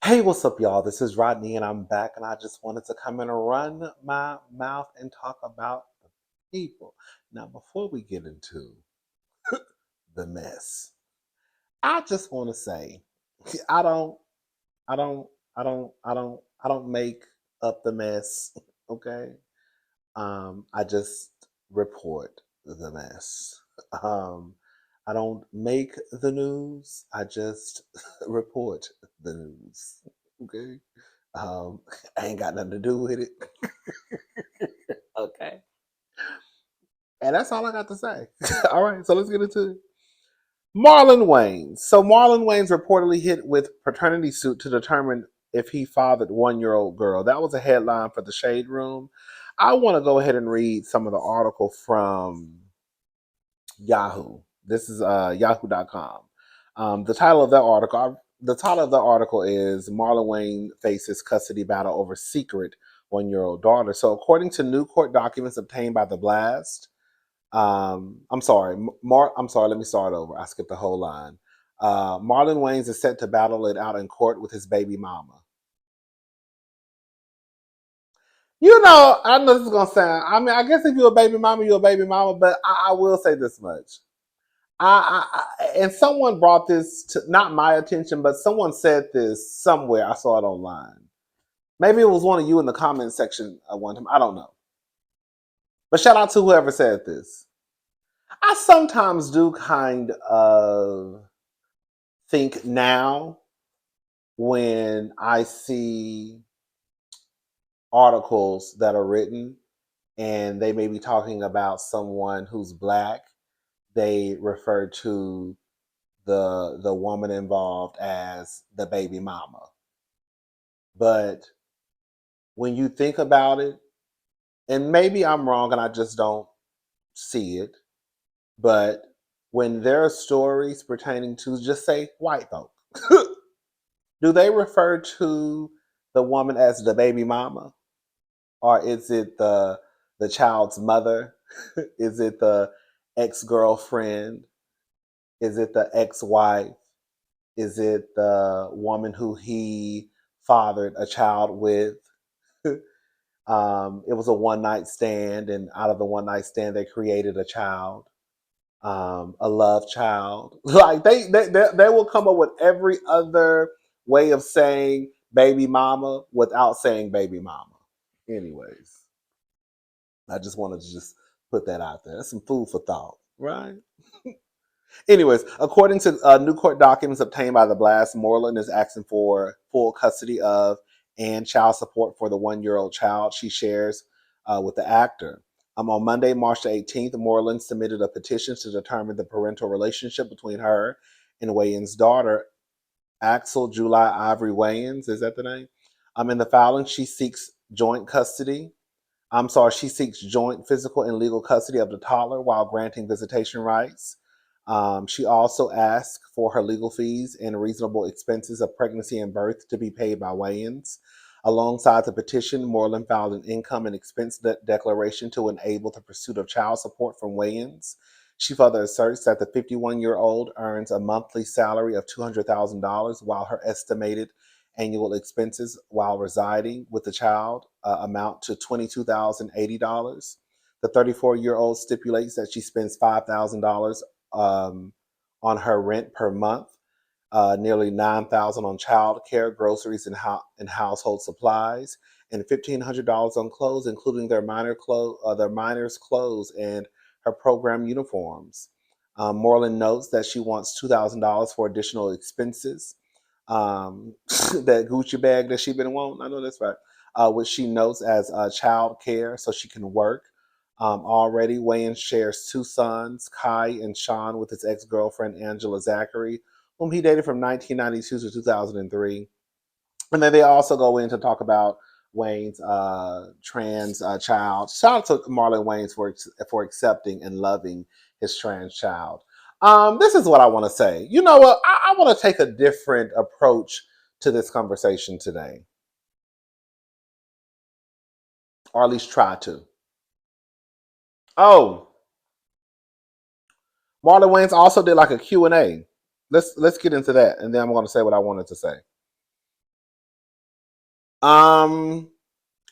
Hey, what's up, y'all? This is Rodney, and I'm back, and I just wanted to come in and run my mouth and talk about the people. Now, before we get into the mess, I just want to say, I don't, I don't, I don't make up the mess. Okay, I just report the mess. Um, I don't make the news. I just report the news. Okay. Um, I ain't got nothing to do with it. Okay. And that's all I got to say. All right, so let's get into it. Marlon Wayans. So Marlon Wayans reportedly hit with paternity suit to determine if he fathered 1-year-old girl. That was a headline for the Shade Room. I want to go ahead and read some of the article from Yahoo. This is yahoo.com. The title of the article is Marlon Wayne faces custody battle over secret 1-year-old daughter. So according to new court documents obtained by the Blast, I'm sorry, I'm sorry, let me start over. I skipped the whole line. Marlon Wayans is set to battle it out in court with his baby mama. You know, I know this is gonna sound. I mean, I guess if you're a baby mama, you're a baby mama. But I will say this much: and someone brought this to not my attention, but someone said this somewhere. I saw it online. Maybe it was one of you in the comment section at one time. I don't know. But shout out to whoever said this. I sometimes do kind of think now when I see articles that are written and they may be talking about someone who's black, they refer to the woman involved as the baby mama. But when you think about it, and maybe I'm wrong and I just don't see it, but when there are stories pertaining to, just say, white folk, do they refer to the woman as the baby mama? Or is it the child's mother? Is it the ex-girlfriend? Is it the ex-wife? Is it the woman who he fathered a child with? It was a one night stand, and out of the one night stand, they created a child, a love child. Like they will come up with every other way of saying baby mama without saying baby mama. Anyways, I just wanted to just put that out there. That's some food for thought, right? Anyways, according to new court documents obtained by the Blast, Moreland is asking for full custody of and child support for the 1-year-old child she shares with the actor. On Monday, March the 18th, Moreland submitted a petition to determine the parental relationship between her and Wayans' daughter, Axel July Ivory Wayans. Is that the name? In the filing, she seeks joint custody. She seeks joint physical and legal custody of the toddler while granting visitation rights. She also asked for her legal fees and reasonable expenses of pregnancy and birth to be paid by Wayans. Alongside the petition, Moreland filed an income and expense declaration to enable the pursuit of child support from Wayans. She further asserts that the 51-year-old earns a monthly salary of $200,000 while her estimated annual expenses while residing with the child amount to $22,080. The 34-year-old stipulates that she spends $5,000 on her rent per month, nearly $9,000 on child care, groceries, and household supplies, and $1,500 on clothes, including their minors' clothes and her program uniforms. Moreland notes that she wants $2,000 for additional expenses. That Gucci bag that she been wanting, I know that's right, which she notes as child care so she can work. Already, Wayans shares two sons, Kai and Sean, with his ex-girlfriend Angela Zachary, whom he dated from 1992 to 2003. And then they also go in to talk about Wayne's trans child. Shout out to Marlon Wayans for accepting and loving his trans child. This is what I want to say. You know what? I want to take a different approach to this conversation today, or at least try to. Oh, Marlon Wayans also did like a Q&A. Let's get into that, and then I'm going to say what I wanted to say. Um.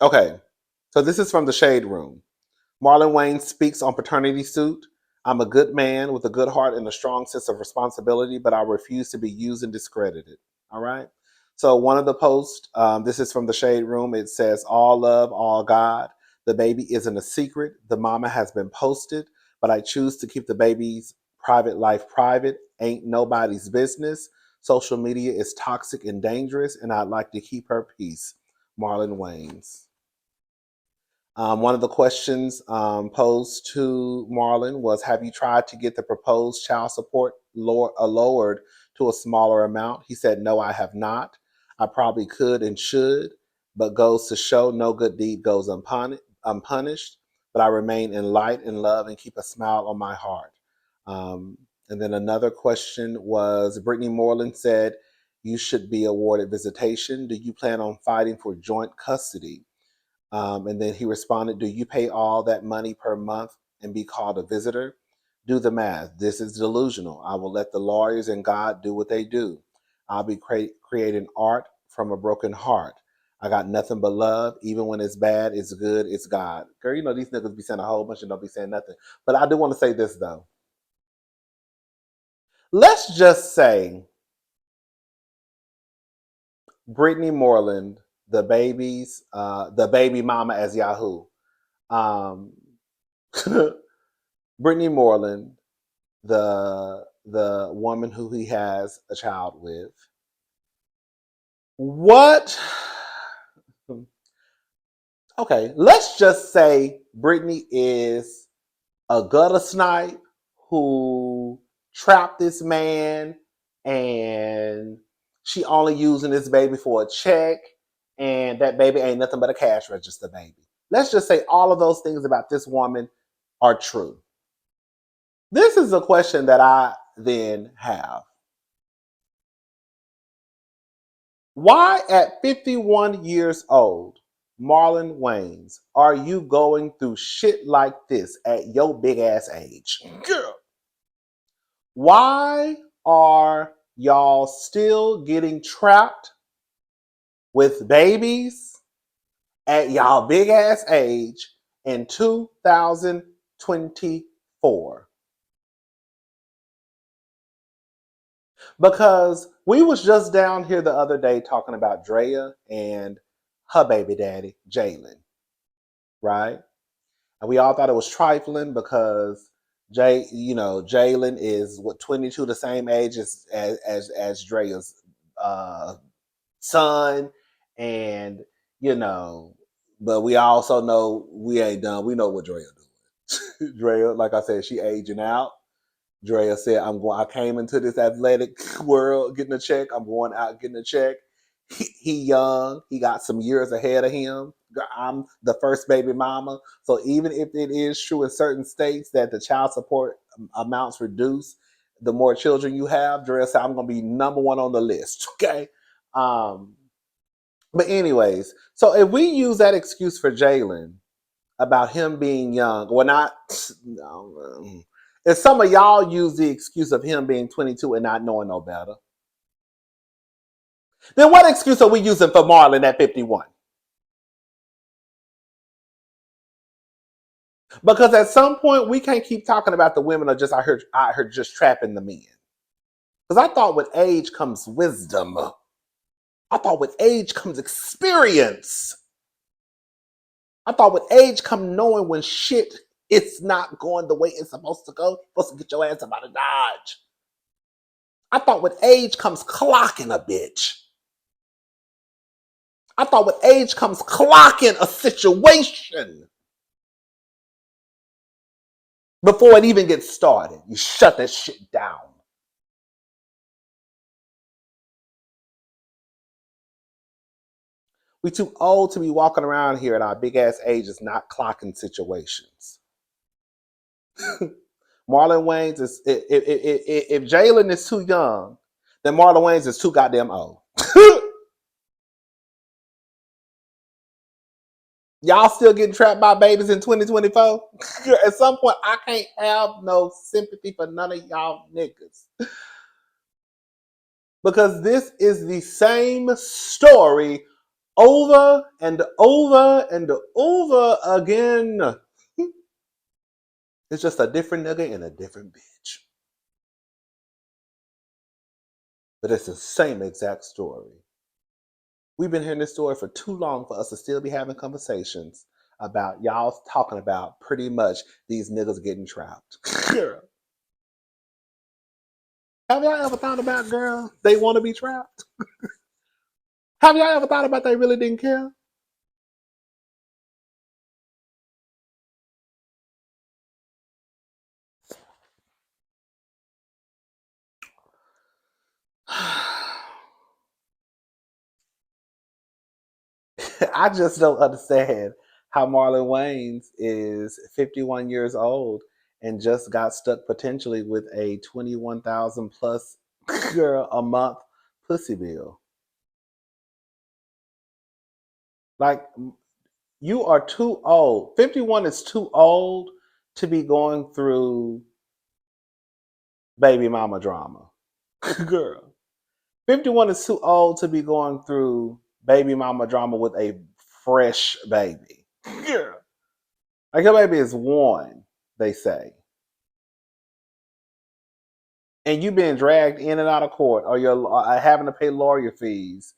Okay. So this is from the Shade Room. Marlon Wayne speaks on paternity suit. I'm a good man with a good heart and a strong sense of responsibility, but I refuse to be used and discredited. All right. So one of the posts, this is from the Shade Room. It says, "All love, all God. The baby isn't a secret. The mama has been posted, but I choose to keep the baby's private life private. Ain't nobody's business. Social media is toxic and dangerous, and I'd like to keep her peace." Marlon Wayans. One of the questions posed to Marlon was, "Have you tried to get the proposed child support lowered to a smaller amount?" He said, "No, I have not. I probably could and should, but goes to show no good deed goes unpunished. But I remain in light and love and keep a smile on my heart." Um, and then another question was, Brittany Moreland said, "You should be awarded visitation. Do you plan on fighting for joint custody?" And then he responded, "Do you pay all that money per month and be called a visitor? Do the math. This is delusional. I will let the lawyers and God do what they do. I'll be creating art from a broken heart. I got nothing but love. Even when it's bad, it's good, it's God." Girl, you know, these niggas be saying a whole bunch and don't be saying nothing. But I do want to say this, though. Let's just say Brittany Moreland, the baby mama as Yahoo. Um, Brittany Moreland, the woman who he has a child with. What? Okay, let's just say Brittany is a gutter snipe who trapped this man, and she only using this baby for a check, and that baby ain't nothing but a cash register baby. Let's just say all of those things about this woman are true. This is a question that I then have. Why at 51 years old, Marlon Wayans, are you going through shit like this at your big ass age? Girl. Why are y'all still getting trapped with babies at y'all big ass age in 2024? Because we was just down here the other day talking about Drea and her baby daddy, Jalen, right? And we all thought it was trifling because Jalen is what, 22, the same age as Drea's uh, son, and you know, but we also know we ain't done. We know what Drea doing. Drea, like I said, she aging out. Drea said, I came into this athletic world getting a check. I'm going out getting a check. He young. He got some years ahead of him. I'm the first baby mama. So even if it is true in certain states that the child support amounts reduce, the more children you have, Drea said, I'm going to be number one on the list. Okay. Um, but anyways, so if we use that excuse for Jalen, about him being young. Well, not no. If some of y'all use the excuse of him being 22 and not knowing no better, then what excuse are we using for Marlon at 51? Because at some point we can't keep talking about the women are just I heard just trapping the men. Because I thought with age comes wisdom. I thought with age comes experience. I thought with age come knowing when shit it's not going the way it's supposed to go. You're supposed to get your ass about a dodge. I thought with age comes clocking a bitch. I thought with age comes clocking a situation before it even gets started. You shut that shit down. We too old to be walking around here at our big ass ages not clocking situations. Marlon Wayans is if Jalen is too young, then Marlon Wayans is too goddamn old. Y'all still getting trapped by babies in 2024? At some point, I can't have no sympathy for none of y'all niggas. Because this is the same story over and over and over again. It's just a different nigga and a different bitch. But it's the same exact story. We've been hearing this story for too long for us to still be having conversations about y'all talking about pretty much these niggas getting trapped. Girl, have y'all ever thought about, girl, they want to be trapped? Have y'all ever thought about they really didn't care? I just don't understand how Marlon Wayans is 51 years old and just got stuck potentially with a 21,000 plus girl a month pussy bill. Like, you are too old. 51 is too old to be going through baby mama drama. Girl. 51 is too old to be going through baby mama drama with a fresh baby. Girl. Like, your baby is one, they say. And you being dragged in and out of court, or you're having to pay lawyer fees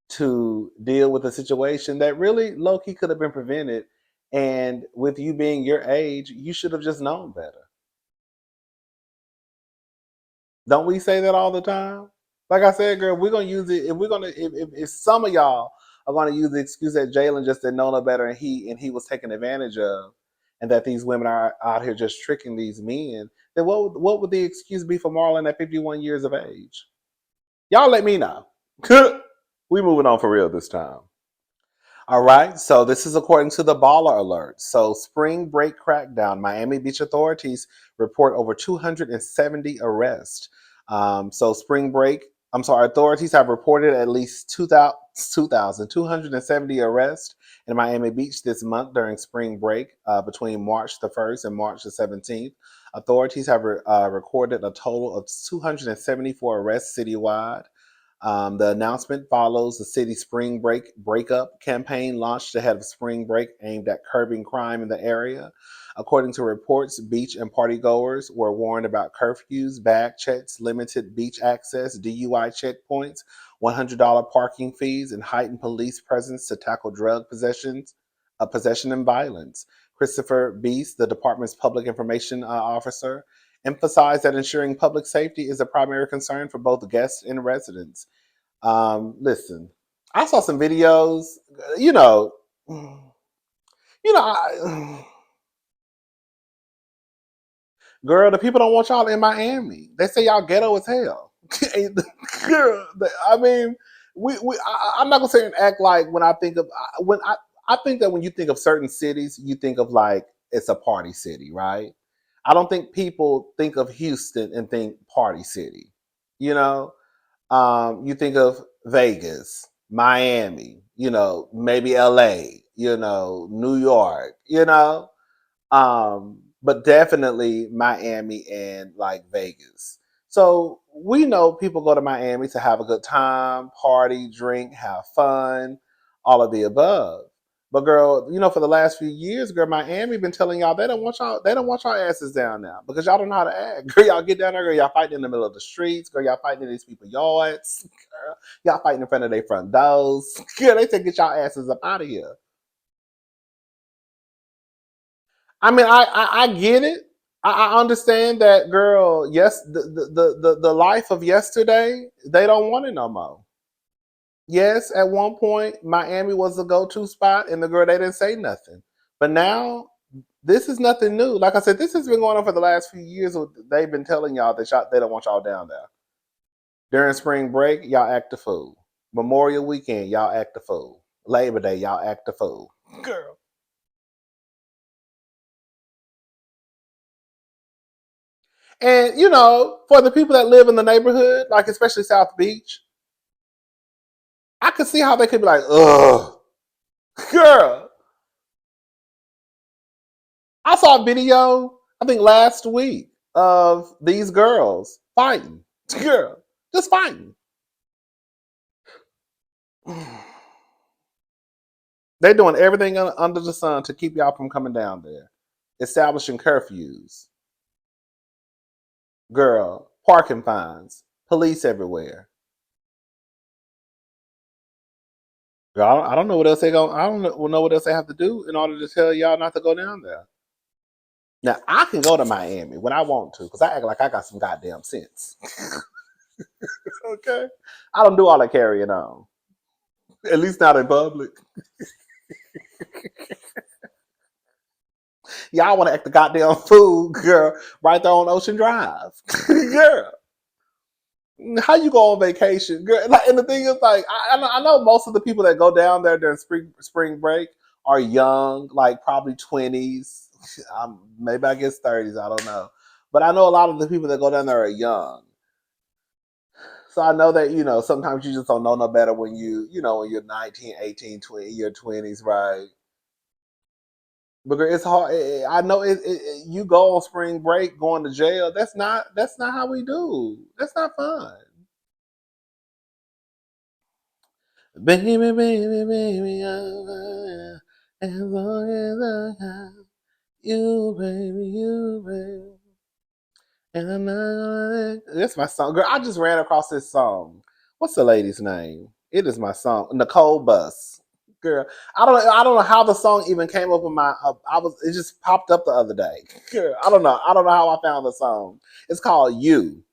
to deal with a situation that really low key could have been prevented. And with you being your age, you should have just known better. Don't we say that all the time? Like I said, girl, we're gonna use it if we're gonna if some of y'all are gonna use the excuse that Jalen just didn't know no better and he was taken advantage of, and that these women are out here just tricking these men, then what would the excuse be for Marlon at 51 years of age? Y'all let me know. We moving on for real this time. All right, so this is according to the Baller Alert. So, spring break crackdown. Miami Beach authorities report over 270 arrests. Spring break, authorities have reported at least 2,270 arrests in Miami Beach this month during spring break between March the 1st and March the 17th. Authorities have recorded a total of 274 arrests citywide. The announcement follows the city's spring break breakup campaign launched ahead of spring break aimed at curbing crime in the area. According to reports, beach and partygoers were warned about curfews, bag checks, limited beach access, DUI checkpoints, $100 parking fees, and heightened police presence to tackle drug possession and violence. Christopher Beast, the department's public information officer, emphasized that ensuring public safety is a primary concern for both guests and residents. Listen, I saw some videos. You know, I, girl, the people don't want y'all in Miami. They say y'all ghetto as hell. Girl, I mean, I'm not gonna sit and act like when I think of when I think that when you think of certain cities, you think of like it's a party city, right? I don't think people think of Houston and think party city. You know, you think of Vegas, Miami, maybe LA, New York, but definitely Miami and like Vegas. So we know people go to Miami to have a good time, party, drink, have fun, all of the above. But girl, for the last few years, girl, Miami been telling y'all they don't want y'all asses down now because y'all don't know how to act. Girl, y'all get down there, girl, y'all fighting in the middle of the streets, girl, y'all fighting in these people's yards, girl, y'all fighting in front of their front doors. Girl, they say get y'all asses up out of here. I mean, I get it. I understand that, girl. Yes, the life of yesterday, they don't want it no more. Yes, at one point, Miami was the go-to spot, and the girl they didn't say nothing. But now, this is nothing new. Like I said, this has been going on for the last few years. They've been telling y'all that they don't want y'all down there. During spring break, y'all act a fool. Memorial weekend, y'all act a fool. Labor Day, y'all act a fool. Girl. And for the people that live in the neighborhood, like especially South Beach, I could see how they could be like, ugh, girl. I saw a video, I think last week, of these girls fighting. Girl, just fighting. They're doing everything under the sun to keep y'all from coming down there. Establishing curfews. Girl, parking fines, police everywhere. Girl, I don't know what else they going. I don't know what else they have to do in order to tell y'all not to go down there. Now I can go to Miami when I want to because I act like I got some goddamn sense. Okay, I don't do all that carrying on. At least not in public. Y'all want to act the goddamn fool, girl, right there on Ocean Drive, girl. How you go on vacation, girl? Like, and the thing is, like, I know most of the people that go down there during spring break are young, like probably 20s, maybe I guess 30s. I don't know, but I know a lot of the people that go down there are young. So I know that sometimes you just don't know no better when when you're 19, 18, 20, your 20s, right? Because it's hard. I know you go on spring break going to jail. That's not how we do. That's not fun. Baby, baby, baby, as long as I have you, baby, you, baby. And I'm not gonna that's my song. Girl, I just ran across this song. What's the lady's name? It is my song. Nicole Bus. Girl, I don't know how the song even came up in my it just popped up the other day. Girl, I don't know. I don't know how I found the song. It's called You.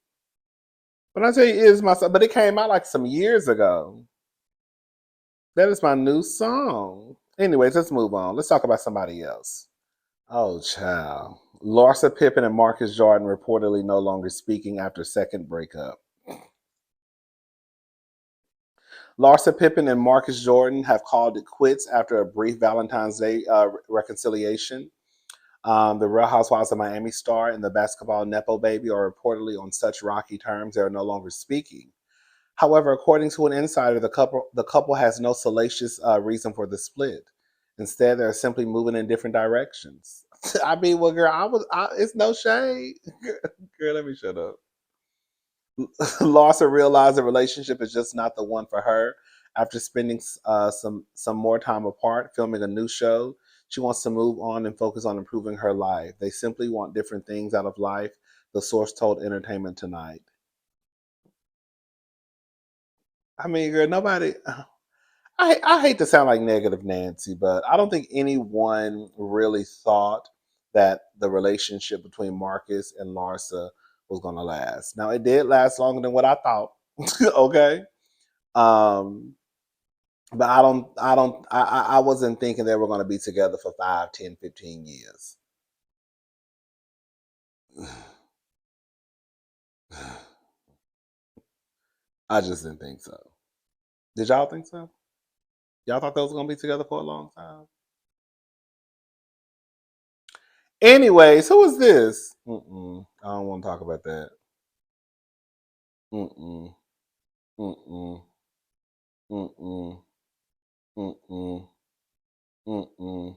When I tell you it is my song, but it came out like some years ago. That is my new song. Anyways, let's move on. Let's talk about somebody else. Oh, child. Larsa Pippen and Marcus Jordan reportedly no longer speaking after second breakup. Larsa Pippen and Marcus Jordan have called it quits after a brief Valentine's Day reconciliation. The Real Housewives of Miami star and the basketball Nepo baby are reportedly on such rocky terms they are no longer speaking. However, according to an insider, the couple has no salacious reason for the split. Instead, they're simply moving in different directions. I mean, well, girl, it's no shade. Girl, let me shut up. Larsa realized the relationship is just not the one for her. After spending some more time apart, filming a new show, she wants to move on and focus on improving her life. They simply want different things out of life. The source told Entertainment Tonight. I mean, girl, nobody. I hate to sound like negative Nancy, but I don't think anyone really thought that the relationship between Marcus and Larsa was going to last. Now, it did last longer than what I thought. Okay. Um, but I wasn't thinking they were going to be together for 5, 10, 15 years. I just didn't think so. Did y'all think so? Y'all thought they was going to be together for a long time? Anyways, who is this? I don't want to talk about that. Mm-mm. Mm-mm. Mm-mm. Mm-mm. Mm-mm.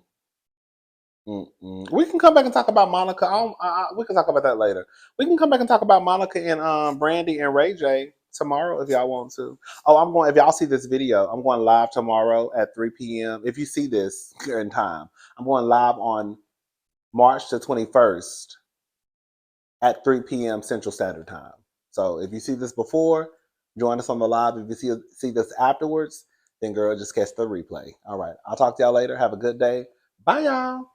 Mm-mm. We can come back and talk about Monica. We can talk about that later. We can come back and talk about Monica and Brandy and Ray J tomorrow if y'all want to. Oh, I'm going. If y'all see this video, I'm going live tomorrow at 3 p.m. If you see this in time, I'm going live on March the 21st at 3 p.m. Central Standard Time. So if you see this before, join us on the live. If you see this afterwards, then girl, just catch the replay. All right. I'll talk to y'all later. Have a good day. Bye, y'all.